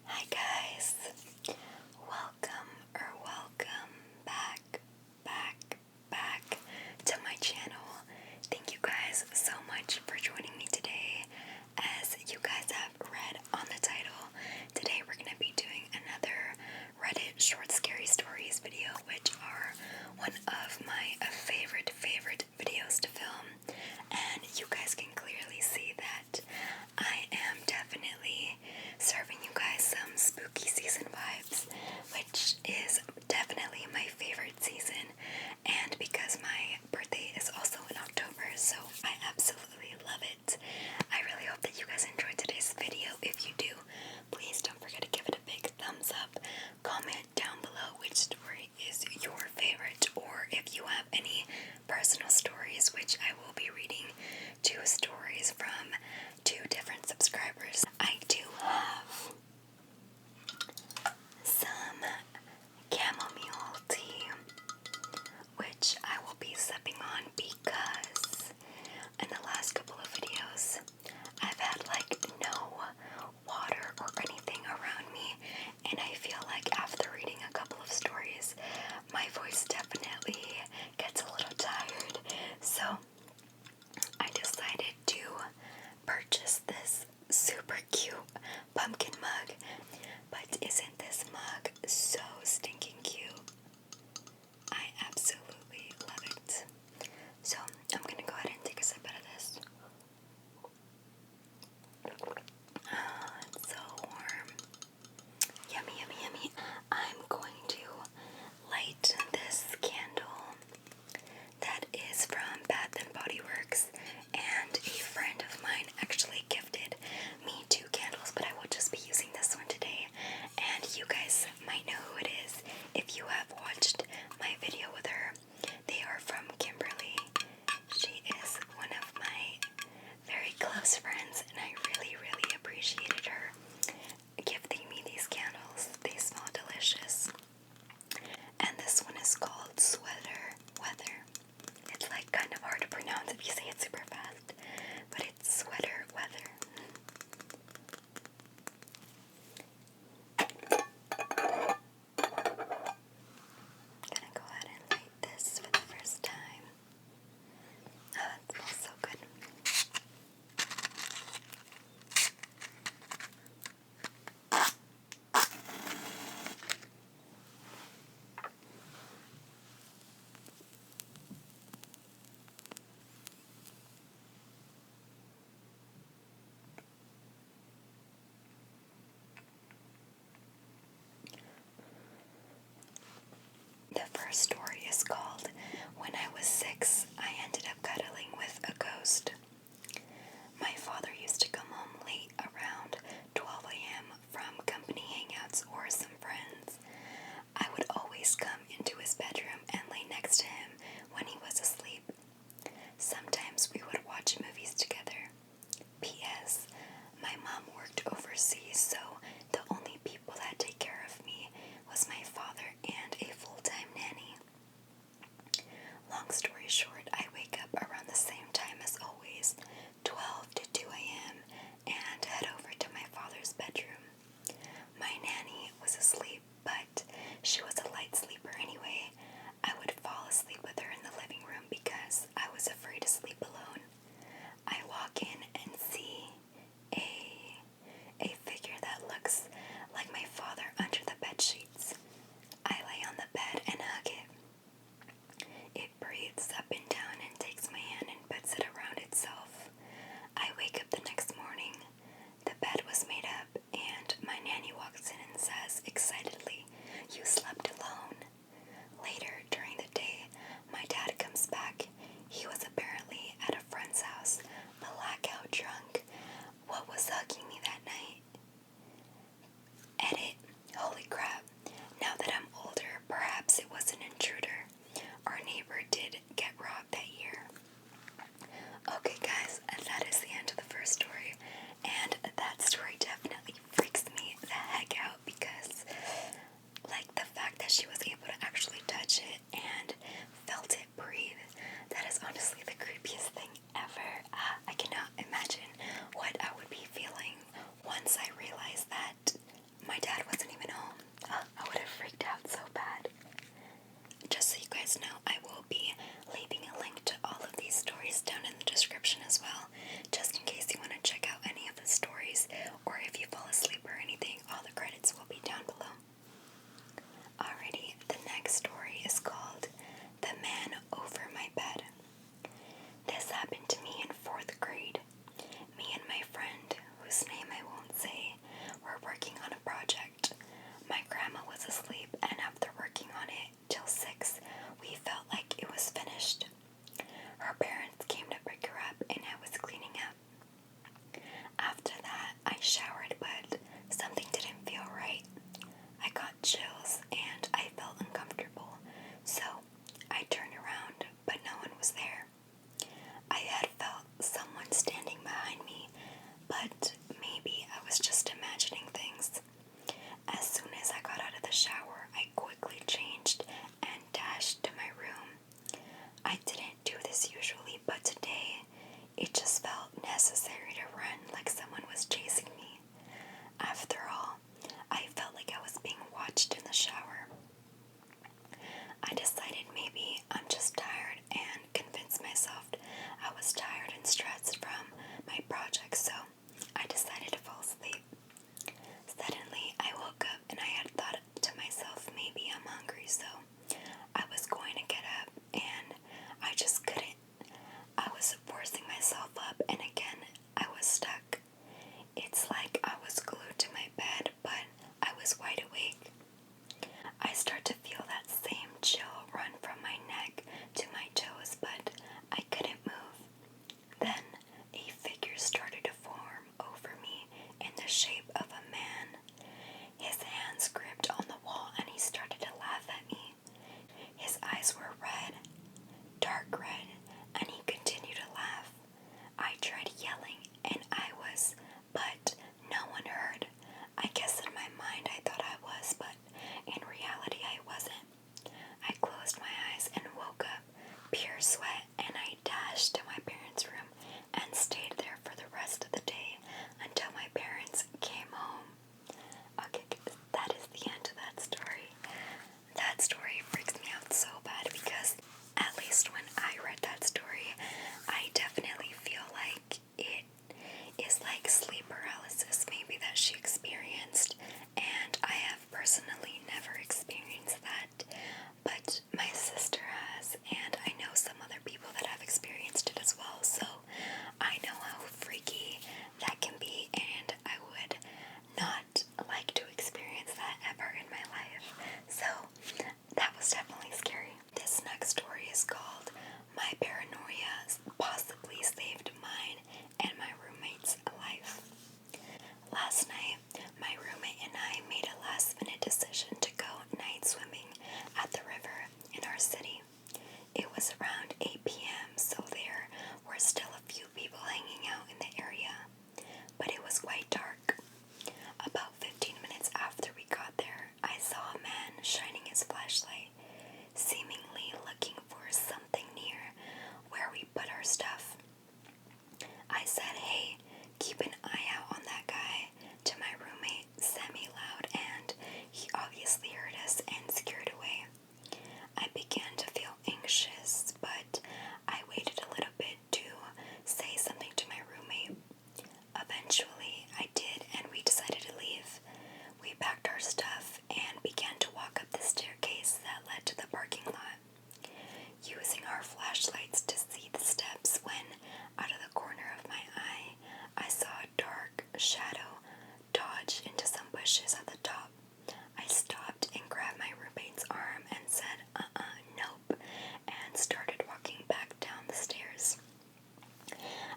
Hi guys, welcome back to my channel. Thank you guys so much for joining me today. As you guys have read on the title, today we're going to be doing another Reddit short scary stories video, which are one of my favorite videos to film. And you guys can clearly see that I am definitely serving you guys some spooky season vibes, which is definitely my favorite season, and because my birthday is also in October, so I absolutely love it. I really hope that you guys enjoyed today's video. If you do, please don't forget to give it a big thumbs up. Comment down below which story is your favorite, or if you have any personal stories, which I will be reading 2 stories from 2 different subscribers. I do have some chamomile tea, which I will be sipping on because in the last couple of videos I've had like no water or anything around me, and I feel like after reading a couple of stories my voice definitely gets a little tired, so I decided to purchase this super cute pumpkin mug. But isn't this mug so stinking cute? I absolutely love it. So I'm gonna go ahead and take a sip out of this. Oh, it's so warm. Yummy, yummy, yummy. I'm going to light this candle that is from Bath and Body Works, and a friend of mine actually gifted me 2 candles, but I will just be using this one today, and you guys might know who it is if you have watched my video with her. They are from Kimberly. She is one of my very close friends, and I really appreciated her gifting me these candles. They smell delicious. And this one is called Sweater Weather. It's like kind of hard to pronounce if you say it super fast, but it's Sweater Weather. Gonna go ahead and light this for the first time. Oh, it smells so good. The first story is called When I Was 6, I Ended Up Cuddling with a Ghost. My father used to come home late around 12 a.m. from company hangouts or some friends. I would always come into his bedroom and lay next to him when he was asleep. Sometimes we would watch movies together. P.S. My mom worked overseas, so the only people that take care of me was my father and a full-time nanny. Long story short, I wake up around the same time as always, 12 to 2 a.m., and head over to my father's bedroom. My nanny was asleep, but she was a light sleeper anyway. I would fall asleep with her in the living room because I was afraid to sleep alone. I walk in and see a figure that looks like my father under the bed sheets. I lay on the bed and hug it. It breathes up and down and takes my hand and puts it around itself. I wake up the next morning. The bed was made up, and my nanny walks in and says excitedly, "You slept alone." Later during the day, my dad comes back. He was apparently at a friend's house, blackout drunk. What was hugging me that night? Edit. Holy crap. Now that I'm older, perhaps it was an intruder. Our neighbor did get robbed that year. Okay guys, that is the end of the first story, and that story definitely freaks me the heck out because like the fact that she was able to actually touch it and felt it breathe, that is honestly the creepiest thing ever. I cannot imagine what I would be feeling once I realized that my stories usually, but today it just felt necessary to run like someone was chasing me. After all, I felt like I was being watched in the shower. I decided maybe I'm just tired and convinced myself I was tired and stressed from my project, so I decided to fall asleep. Suddenly, I woke up and I had thought to myself, maybe I'm hungry, so I was going to get up and I just couldn't. I was forcing myself up and again I was stuck. It's like I was glued to my bed, but I was wide awake. I start to feel that same chill run from my neck to my toes, but I couldn't move. Then a figure started to form over me in the shape of a man. His hands gripped on the wall and he started to laugh at me. His eyes were red, dark red, and he continued to laugh. I tried yelling and but no one heard. I guess in my mind I thought I was, but in reality I wasn't. I closed my eyes and woke up, pure sweat, and I dashed to my parents' room and stayed there for the rest of the day until my parents came home. Okay, that is the end of that story. That story freaks me out so bad because at least when I read that story, I definitely feel like it is like sleep paralysis maybe that she experienced, and I have personally never experienced that, but my sister has, and I know some other people that have experienced it as well, so I know how freaky that can be, and I would not like to experience that ever in my life. So that was definitely scary. This next story is called My Paranoia Possibly Saved Mine and My Roommate's Life. Last night, my roommate and I made a last-minute decision to go night swimming at the river in our city. It was around 8 p.m., so there were still a few people hanging out in the area, but it was quite dark. About 15 minutes after we got there, I saw a man shining his flashlight, seemingly looking for something near where we put our stuff. I said, "Hey, keep an eye out on that guy," to my roommate semi-loud, and he obviously heard us and scared away. I began to feel anxious, but I waited a little bit to say something to my roommate. Eventually, I did, and we decided to leave. We packed our stuff and began to walk up the staircase that led to the parking lot, using our flashlights to see the steps when, out of the corner of my eye, I saw a dark shadow dodge into some bushes at the top. I stopped and grabbed my roommate's arm and said, nope, and started walking back down the stairs.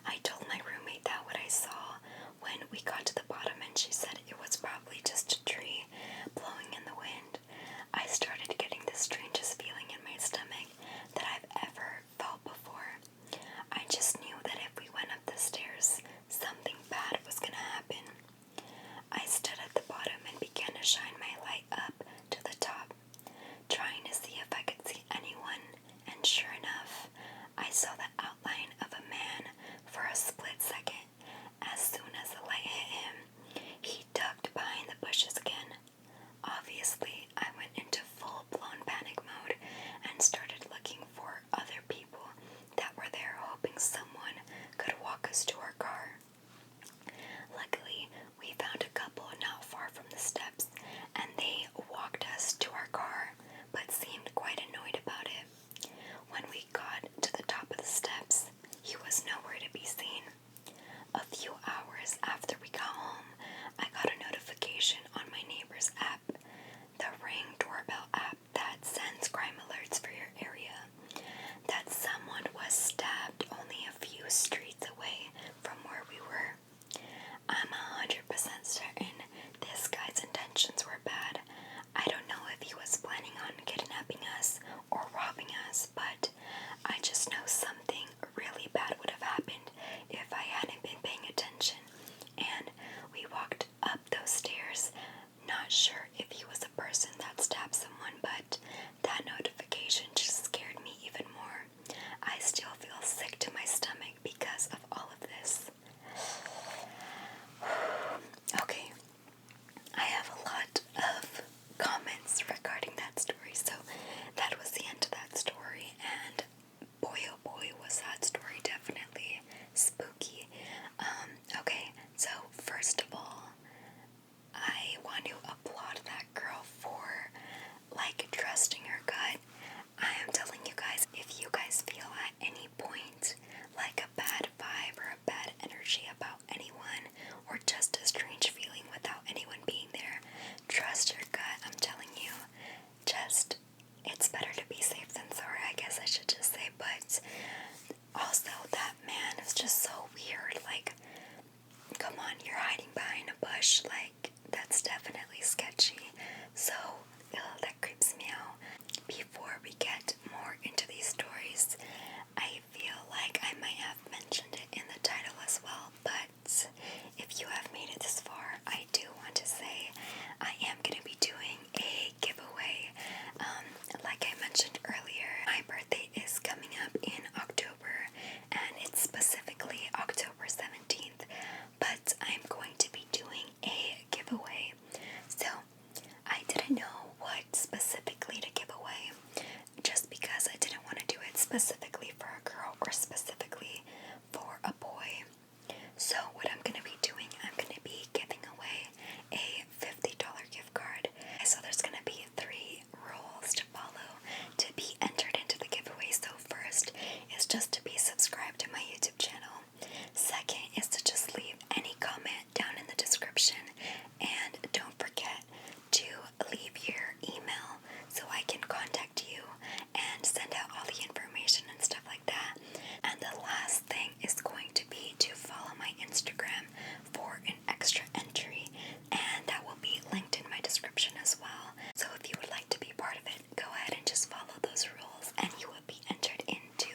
I told my roommate that what I saw when we got to the bottom, and she said it was probably just a tree blowing in the wind. I started getting the strangest feeling in my stomach that I've ever felt before. I just knew that if we went up the stairs, something bad was going to happen. I stood at the bottom and began to shine my light up to the top, trying to see if I could see anyone, and sure enough, I saw the outline of a man for a split second. As soon as the light hit him, he ducked behind the bushes again. Obviously, I went into full-blown panic mode and started looking for other people that were there, hoping someone could walk us to our car. Luckily, we found a couple not far from the steps, and they walked us to our car, but seemed quite annoyed about it. When we got to the top of the steps, subscribe to my YouTube channel. Second is to just leave any comment down in the description. And don't forget to leave your email so I can contact you and send out all the information and stuff like that. And the last thing is going to be to follow my Instagram for an extra entry, and that will be linked in my description as well. So if you would like to be part of it, go ahead and just follow those rules and you will be entered into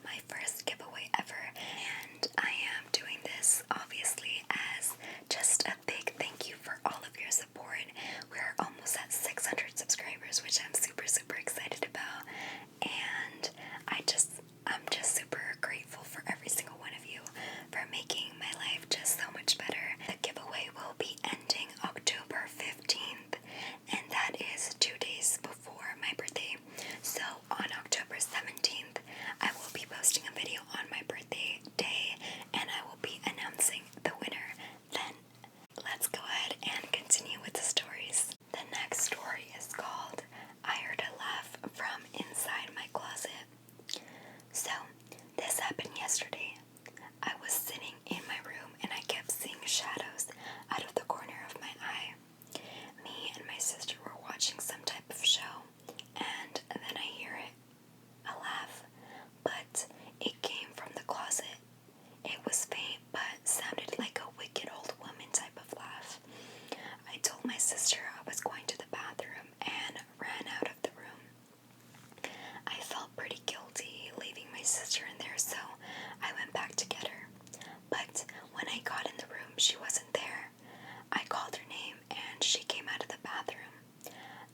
my first giveaway ever. And I am doing this obviously as just a big thank you for all of your support. We're almost at 600 subscribers, which I'm super excited about, and I'm just super grateful for every single one of you for making my life just so much better. The giveaway will be ending October 15th, and that is 2 days before my birthday. So on October 17th, I will be posting a video on my birthday day, and I will be announcing the winner then. Let's go ahead and continue with the stories. The next story is called I Heard a Laugh from Inside My Closet. So, this happened yesterday. I was sitting in my room and I kept seeing shadows out of the corner of my eye. Me and my sister were watching some type of show, and then I hear it, a laugh, but it came from the closet. It was faint, but sounded like a wicked old woman type of laugh. I told my sister I was going to the bathroom and ran out of the room. I felt pretty guilty leaving my sister in there, so I went back to get her. But when I got in the room, she wasn't there. I called her name and she came out of the bathroom.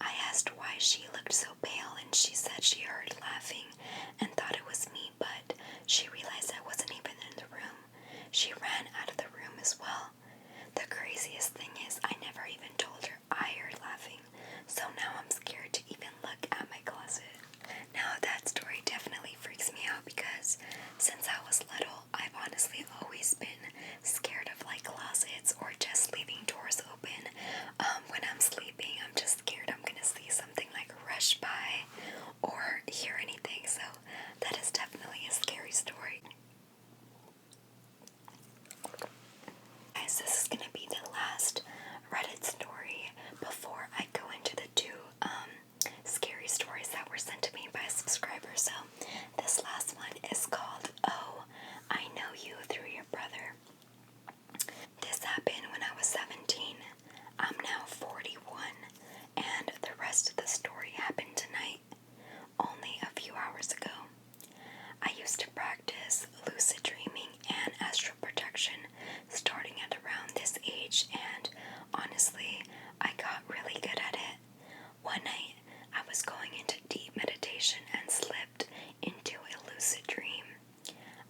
I asked why she looked so pale, and she said she heard laughing and thought it was me, but she realized I wasn't even in the room. She ran out of the room as well. The craziest thing is I never even told her I heard laughing, so now I'm scared to even look at my closet. Now that story definitely freaks me out because since I was little, I've honestly always been scared of like closets or just leaving doors open. When I'm sleeping, I'm just scared I'm gonna see something like rush by or hear anything, so that is definitely a scary story. Guys, this is gonna be the last Reddit story before I go into the two scary stories that were sent to me by a subscriber. So this last one is called Oh, I Know You Through Your Brother. This happened when I was 17. I'm now 41, and the rest of the story happened tonight, only a few hours ago. I used to practice lucid dreaming and astral projection starting at around this age, and honestly, I got really good at it. One night, I was going into deep meditation and slipped into a lucid dream.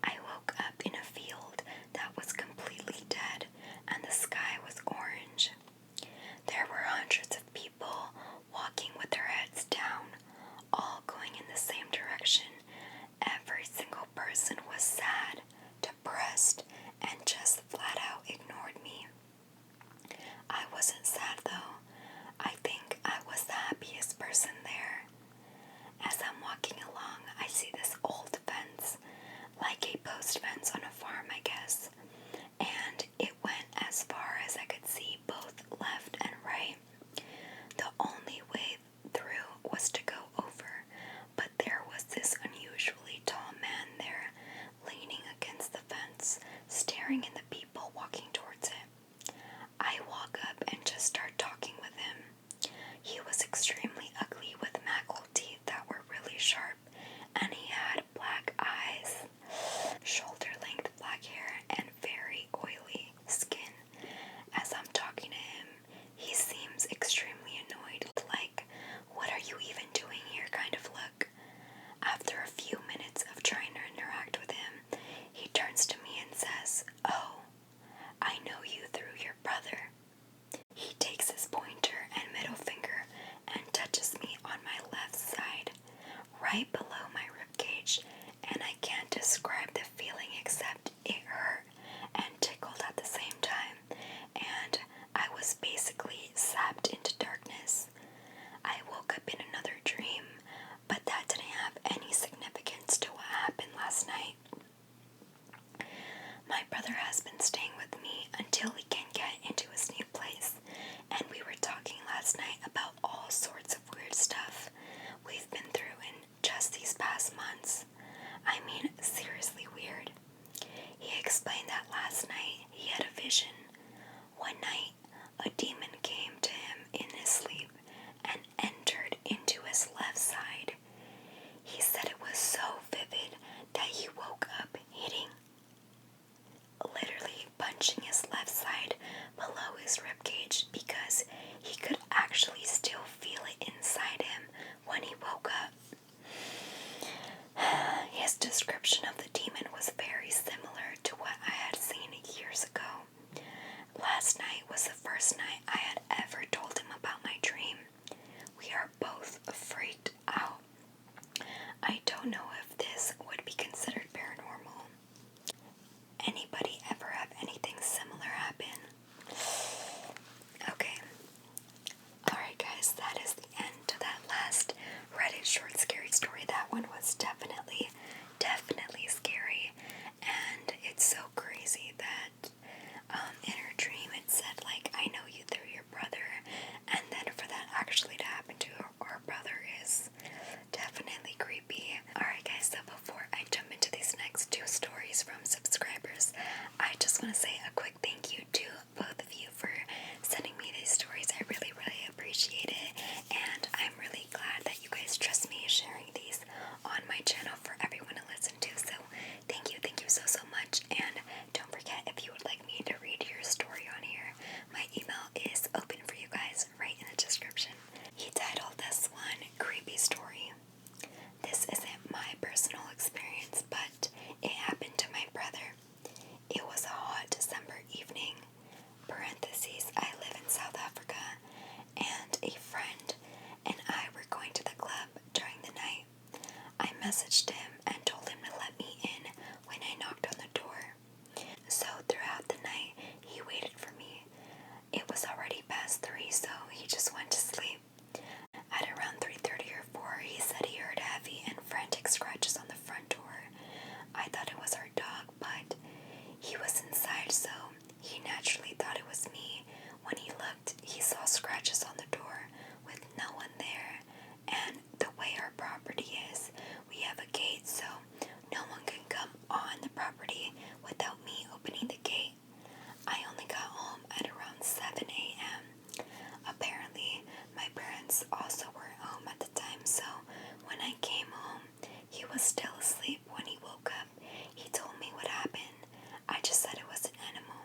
I woke up in a field that was completely dead, and the sky was orange. There were hundreds of people walking with their heads down, all going in the same direction. Every single person was sad, depressed, and just flat out ignored me. I wasn't sad though. I think I was the happiest person there. As I'm walking along, I see this old fence, like a post fence on a farm, I guess, and it went as far as I could see both left and right. The only way through was to go over, but there was this unusually tall man there, leaning against the fence, staring at the people walking towards it. I walk up and just start talking with him. He was extremely ugly with mackerel teeth that were really sharp, and he had black eyes, shoulder-length black hair, and very oily skin. As I'm talking to him, he seems extremely annoyed, like, "What are you even doing here?" kind of look. After a few minutes of trying to interact with him, he turns to me and says, "Oh, brother has been staying with me until he can get into his new place, and we were talking last night about all sorts of weird stuff we've been through in just these past months. I mean, seriously weird. He explained that last night he had a vision. One night, a demon came to him in his sleep and entered into his left side. He said it was so vivid that he woke up literally punching his left side below his ribcage because he could actually still feel it inside him when he woke up. His description of the demon was very similar to what I had seen years ago. Last night was the first night I had ever told him about my dream. We are both freaked out. I don't know if this would be considered paranormal. Anybody ever have anything similar happen? Okay. Alright guys, that is the end to that last Reddit short scary story. That one was definitely scary. And it's so crazy that in her dream it said, like, I know you through your brother. And then for that actually to happen to our brother is definitely creepy. Alright guys, so before I jump into these next two stories from subscribers, I just want to say a quick thank you to both of you for sending me these stories. I really appreciate it, and I'm really glad that you guys trust me sharing these on my channel for everyone to listen to. So thank you so much. And don't forget, if you would like me to read your story on here, my email is open for you guys right in the description. He titled this one Creepy Story. This isn't my personal experience, but it happened to my brother. It was a hot December evening. Parentheses, I live in South Africa, and a friend and I were going to the club during the night. I messaged him and told him to let me in when I knocked on the door. So throughout the night, he waited for me. It was already past 3, so he just went to sleep. At around 3:30 or 4, he said he heard heavy and frantic scratches on the front door. I thought it was our dog, but he was inside, so he naturally thought it was me. When he looked, he saw scratches on the door with no one there. And the way our property is, we have a gate, so no one can come on the property without me opening the gate. I only got home at around 7 a.m. Apparently, my parents also were home at the time, so when I came home, he was still asleep when he woke up. He told me what happened. I just said it was an animal.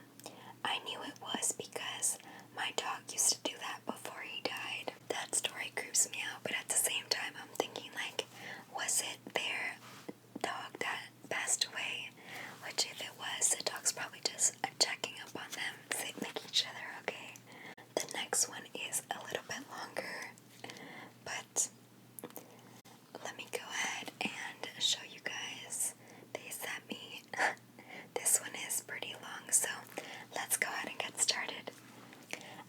I knew it was because my dog used to do that before he died. That story creeps me out, but at the same time, I'm thinking, like, was it their dog that passed away? Which, if it was, the dog's probably just checking up on them, making each other okay. The next one is a little bit longer, but let me go ahead and show you guys. They sent me. This one is pretty long, so let's go ahead and get started.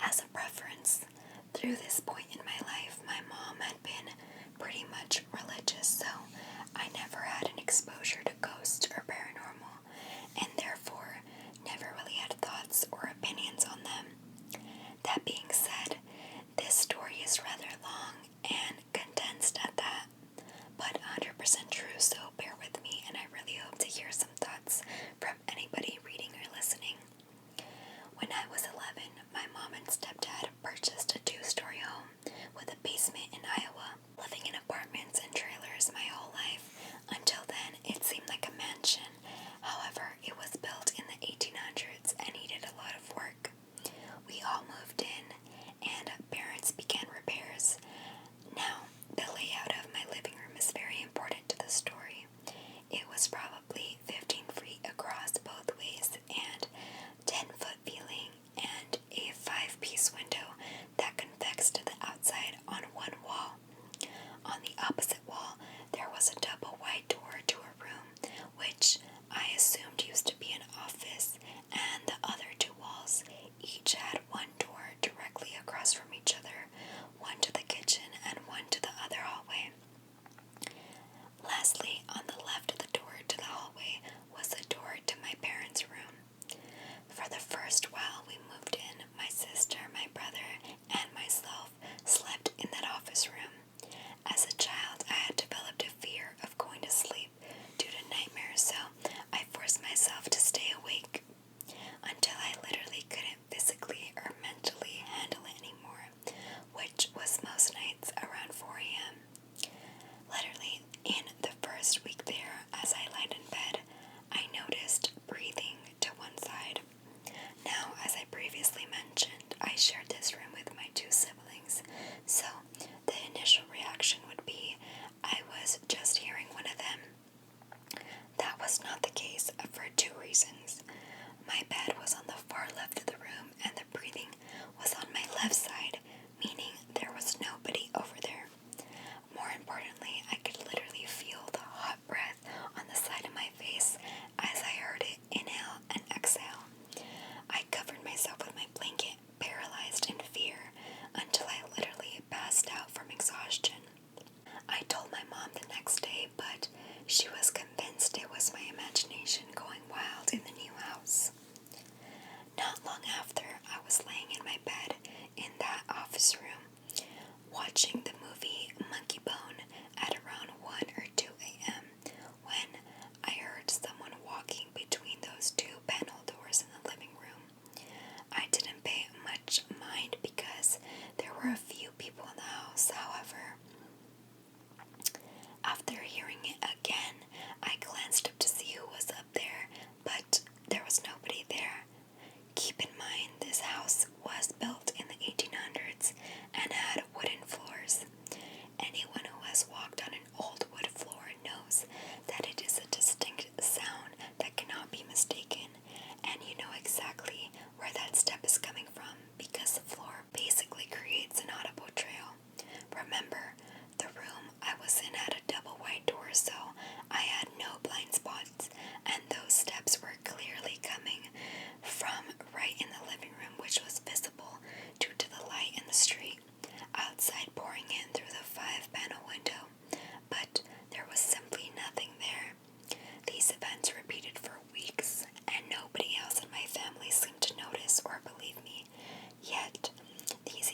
As a preference, through this point in my life, my mom had been pretty much religious, so I never had an exposure to ghosts or paranormal, and therefore never really had thoughts or opinions on them. That being said, this story is rather long and condensed at that, but 100% true, so bear with me, and I really hope to hear some thoughts from anybody reading or listening. When I was 11, my mom and stepdad purchased a 2-story home with a basement in Iowa. Living in apartments and trailers my whole life, until then it seemed like a mansion. However, it was built in the 1800s and needed a lot of work. We all moved in, and parents began repairs. Now, the layout of my living room is very important to the story. It was probably 15 feet across both ways and 10-foot ceiling and a 5-piece window that convex to the outside on one wall. On the opposite wall, there was a double wide door to a room, which I assumed used to be an office, and the other 2 walls each had one door directly across from each other, one to the kitchen and one to the other hallway. Lastly, on the left of the door to the hallway was a door to my parents' room. stay awake until I literally couldn't physically or mentally handle it anymore, which was most nights around 4 a.m. Literally, in the first week there, as I lied in bed, I noticed breathing to one side. Now, as I previously mentioned, I shared this room with my two siblings, so the initial reaction would be I was just hearing one of them. That was not the case for two reasons. My bed was on the far left of the room, and the breathing was on my left side, meaning there was nobody over there. More importantly, I could literally feel the hot breath on the side of my face as I heard it inhale and exhale. I covered myself with my blanket, paralyzed in fear, until I literally passed out from exhaustion. I told my mom the next day, but she was convinced it was my imagination going wild in the new house. Not long after, I was laying in my bed in that office room, watching the movie Monkey Bone at around 1 or 2 a.m. when I heard someone walking between those two panel doors in the living room. I didn't pay much mind because there were a few people in the house, however. After hearing it again, I glanced up to see who was up there, but there was nobody there. Keep in mind, this house was built in the 1800s and had wooden floors. Anyone who has walked on an old wood floor knows that it is a distinct sound that cannot be mistaken, and you know exactly where that step is coming from because the floor basically creates an audible trail. Remember, the room I was in had a double wide door, so I had no blind spots, and those steps were clearly coming from right in the living room, which was visible due to the light in the street outside pouring in through the 5-panel window, but there was simply nothing there. These events repeated for weeks, and nobody else in my family seemed to notice or believe me. Yet, these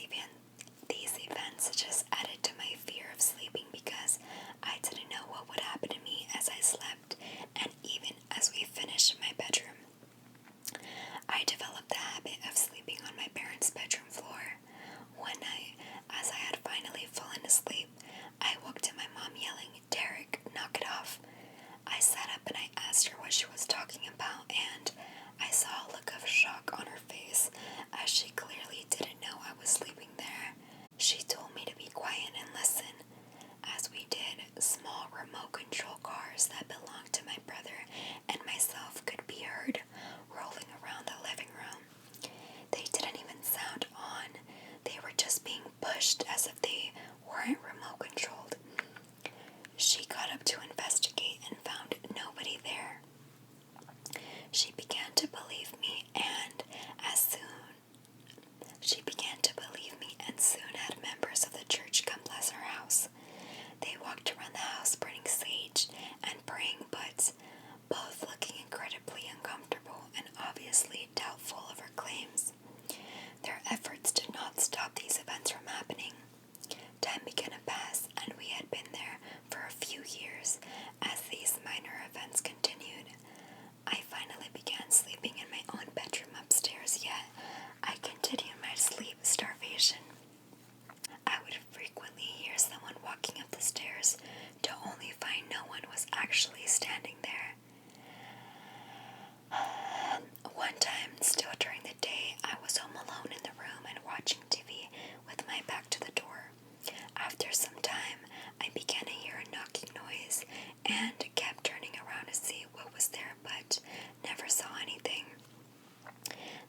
events just added to my fear of sleeping because I didn't know what would happen to me as I slept, and even as we finished in my bedroom. I developed the habit of sleeping on my parents' bedroom floor. One night, as I had finally fallen asleep, I woke to my mom yelling, "Derek, knock it off." I sat up and I asked her what she was talking about, and I saw a look of shock on her face as she clearly didn't know I was sleeping there. She told me to be quiet and listen. As we did, small remote control cars that belonged to my brother and myself could be heard rolling around the living room. They didn't even sound on. They were just being pushed as if they weren't remote controlled. She got up to investigate and found nobody there. She began to believe me and soon had members of the church come bless her house. They walked around the house burning sage and praying, but both looking incredibly uncomfortable and obviously doubtful of her claims. Their efforts did not stop these events from happening. Time began to pass, and we had been there for a few years as these minor events continued. I finally began sleeping in my own bedroom upstairs, yet I continued my sleep starvation. I would frequently hear someone walking up the stairs to only find no one was actually standing there. One time, still during the day, I was home alone in the room and watching TV with my back to the door. After some time, I began to hear a knocking noise and kept turning around to see what was there, but never saw anything.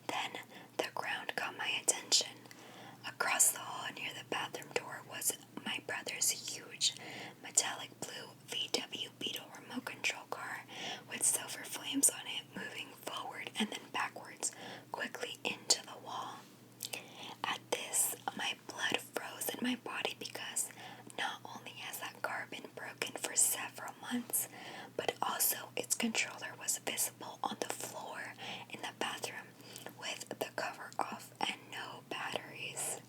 Then the ground caught my attention. Across the hall near the bathroom door was my brother's huge metallic blue VW Beetle remote control car with silver flames on it, moving forward and then backwards quickly into the wall. At this, my blood froze in my body because not only has that car been broken for several months, but also its controller was visible on the floor in the bathroom with the cover off and no batteries.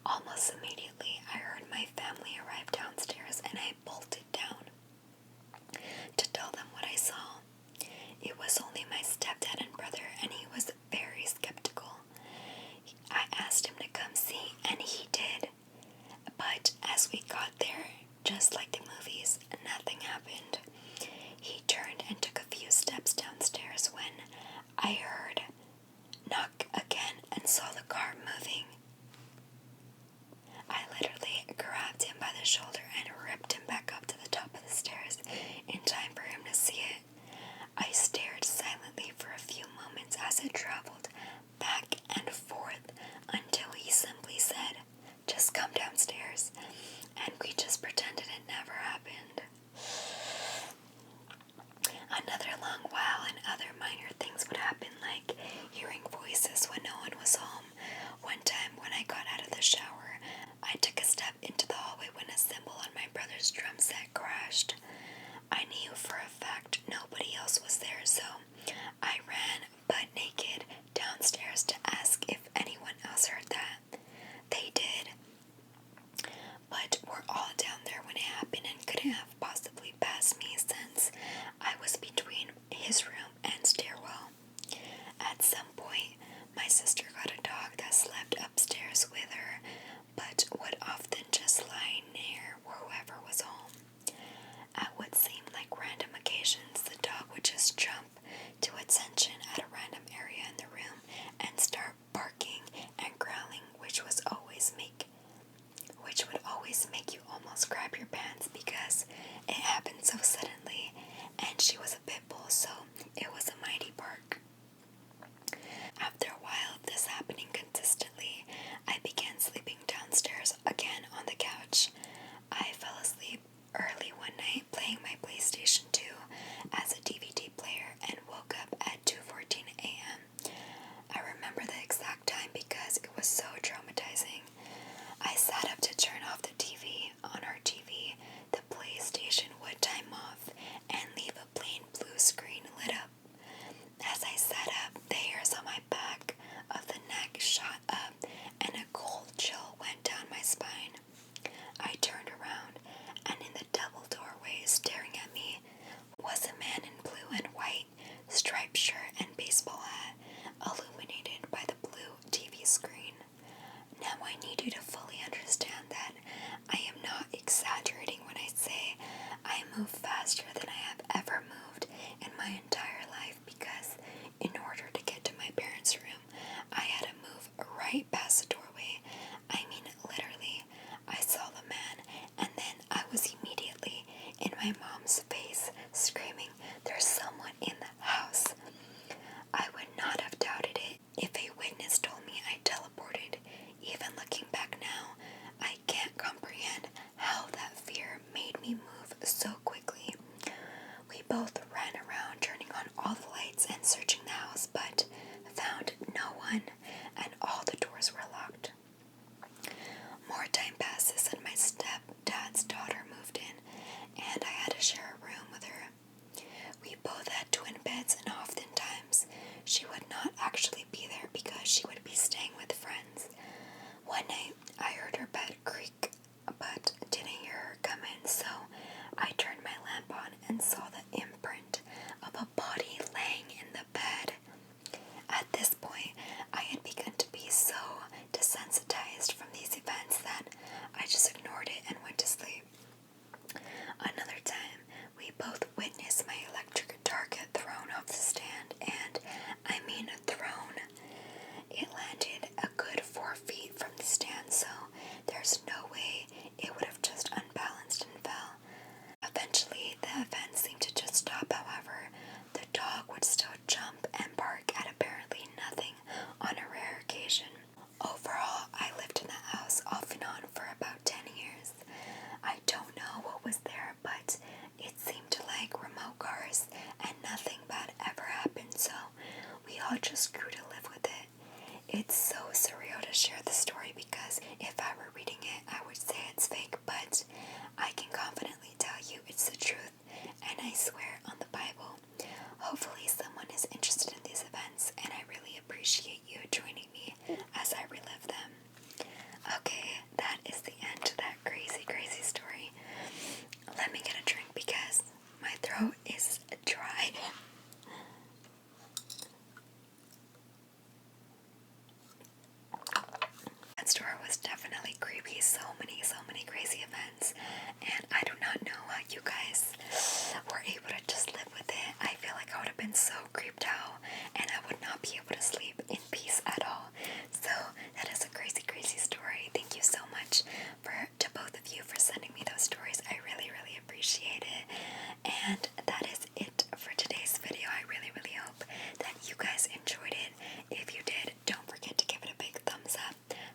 Almost immediately, I heard my family arrive downstairs and I bolted down to tell them what I saw. his room and stairwell. At some point, my sister got a dog that slept upstairs with her, but would often just lie near whoever was home. At what seemed like random occasions, the dog would just jump to attention at a random area in the room and start barking and growling, which would always make you almost grab your pants because it happened so suddenly, and she was a pit bull, so it was a mighty bark. After a while of this happening consistently, I began sleeping downstairs again on the couch. I fell asleep early one night playing my PlayStation 2 as a DVD player and woke up at 2:14 a.m. I remember the exact time because it was so traumatizing. I sat up to turn off the TV. On our TV, the PlayStation would time off and leave a plain blue screen lit up. As I sat up, the hairs on my back of the neck shot up and a cold chill went down my spine. I turned around, and in the double doorway staring at me was a man in blue and white, striped shirt and baseball hat, illuminated by the blue TV screen. Now I need you to fully understand that I am not exaggerating when I say I move faster than I have ever moved in my entire life, because in order to get to my parents' room, I had to move right past the doorway. I mean, literally, I saw the man, and then I was immediately in my mom's face, screaming, "There's someone in the house." I would not have doubted it if a witness told me I teleported. Even looking back now, I can't comprehend how that fear made me move so quickly. We both ran around, turning on all the lights and searching the house, but found no one, and all the doors were locked. More time passes and my stepdad's daughter moved in, and I had to share a room with her. We both had twin beds, and oftentimes she would not actually be there because she would be staying with friends. One night, I heard her bed creak, but didn't hear her come in, so I turned my lamp on and saw the imprint of a body laying in the bed. At this point, I had begun to be so desensitized from these events that I just ignored it and went to sleep. Another time, we both witnessed my electric guitar get thrown off the stand, and I mean thrown. It landed a good 4 feet from the stand, so there's no way it would have just unbalanced and fell. Eventually, the event seemed to just stop, however. The dog would still jump and bark at apparently nothing on a rare occasion. Overall, I lived in the house off and on for about 10 years. I don't know what was there, but it seemed to like remote cars, and nothing bad ever happened, so we all just grew to live with it. It's so surreal to share the story because if I were reading it, I would say it's fake, but I can confidently tell you it's the truth, and I swear on the Bible. Hopefully someone is interested in these events, and I really appreciate you joining me as I relive them. Okay, that is the end to that crazy, crazy story. Let me get a drink because my throat is dry. That story was definitely creepy. So many crazy events, and I do not know how you guys were able to just live with it. I feel like I would have been so creeped out, and I would not be able to sleep in peace at all. So that is a crazy, crazy story. Thank you so much to both of you for sending me those stories. I really, really appreciate it. And that is it for today's video. I really, really hope that you guys enjoyed it. If you did, don't forget to give it a big thumbs up.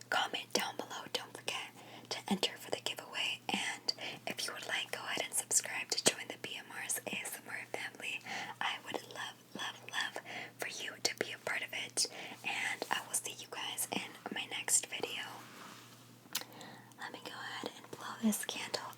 Comment down below. Don't forget to enter for the giveaway. And if you would like, go ahead and subscribe to join the BMR'S ASMR family. I would love, love, love for you to be a part of it. And I will see you guys in my next video. Let me go ahead and blow this candle.